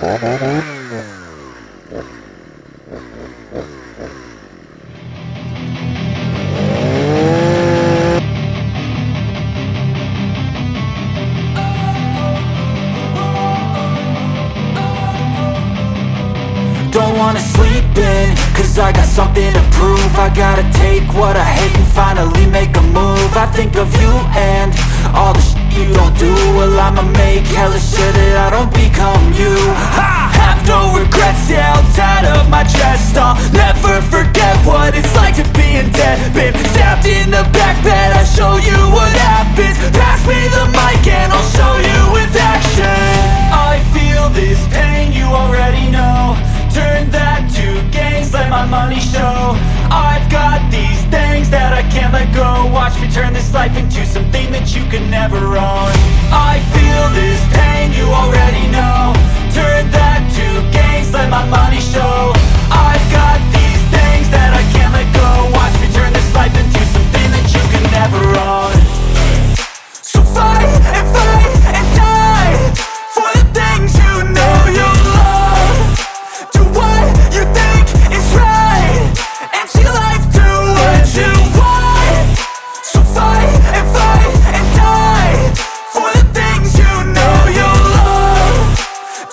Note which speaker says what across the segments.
Speaker 1: Don't wanna sleep in, cause I got something to prove. I gotta take what I hate and finally make a move. I think of you and all the shit you don't do. Well, I'ma make hella sure that I don't become you. I have no regrets, yeah, I'll tie up my chest. I'll never forget what it's like to be in debt. Been stabbed in the back bed, I'll show you what happens. Pass me the mic and I'll show you with action. I feel this pain, you already know. Turn that to gains, let my money show. I've got these things that I can't let go. Watch me turn this life into something that you could never own. I feel this pain, you already know. Turn that to gains, let my money show. I've got these things that I can't let go. Watch me turn this life into something that you could never own. So fight and die for the things you know you love. Do what you think is right, and see life do what you want. So fight and die for the things you know you love.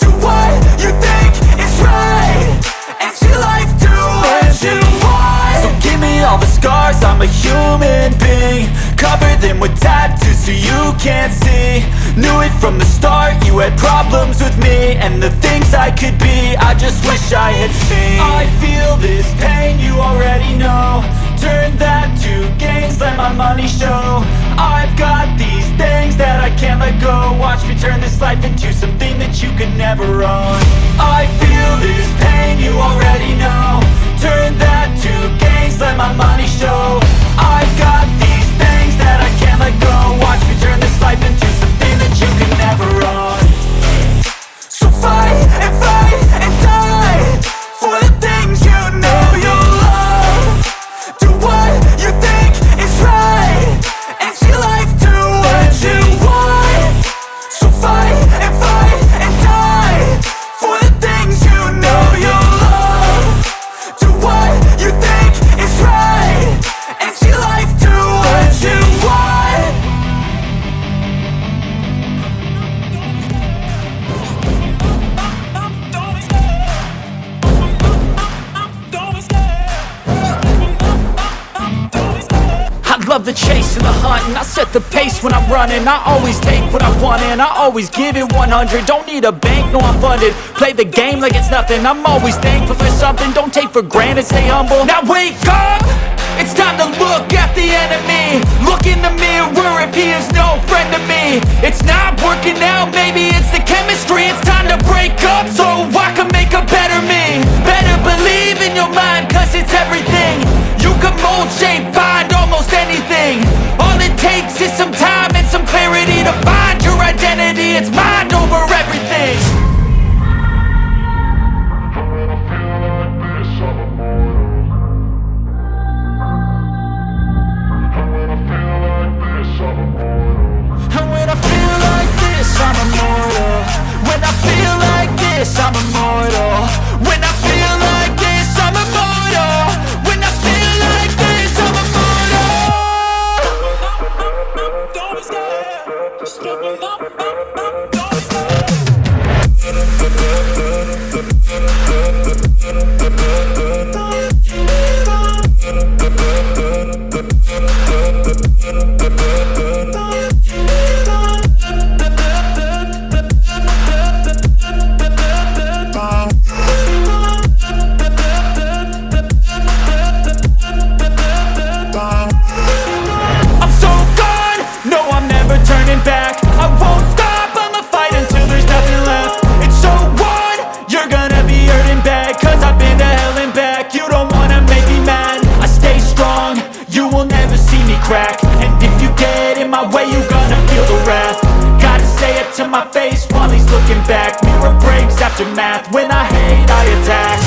Speaker 1: Do what you think is right, and see life do what you want. So give me all the scars, I'm a human being. Cover them with tattoos so you can't see. Knew it from the start, you had problems with me and the things I could be, I just wish I had seen. I feel this pain, you already know. Turn that to gains, let my money show. I've got these things that I can't let go. Watch me turn this life into something that you could never own. I feel this pain, you already know. Turn that to gains, let my money show. I've got these things that I can't let go. Watch me turn this life into something that you could never own. So fight and die for the things you know you love. Do what you think is right, and see life do what you want. So fight and die for the things you know you love. Do what you think is right, and see life do what you want. I love the chase and the hunt, and I set the pace when I'm running. I always take what I want and I always give it 100. Don't need a bank, no I'm funded. Play the game like it's nothing. I'm always thankful for something. Don't take for granted, stay humble. Now wake up! It's time to look at the enemy. Look in the mirror if he is no friend to me. It's not working out, maybe it's the chemistry. It's time to break up so I can make a better me. Better believe in your mind, cause it's everything. You can mold, shape, find almost anything. All it takes is some time and some clarity to find your identity. It's mind over everything. And when I feel like this, I'm immortal. When I feel like this, I'm immortal. When I feel like this, I'm immortal. When I feel like this, I'm immortal. Don't be scared. Just give me up. Don't be scared. Back. I won't stop, I'ma fight until there's nothing left. It's so on, you're gonna be hurting bad, cause I've been to hell and back. You don't wanna make me mad, I stay strong, you will never see me crack. And if you get in my way, you're gonna feel the wrath. Gotta say it to my face while he's looking back. Mirror breaks after math, when I hate I attack.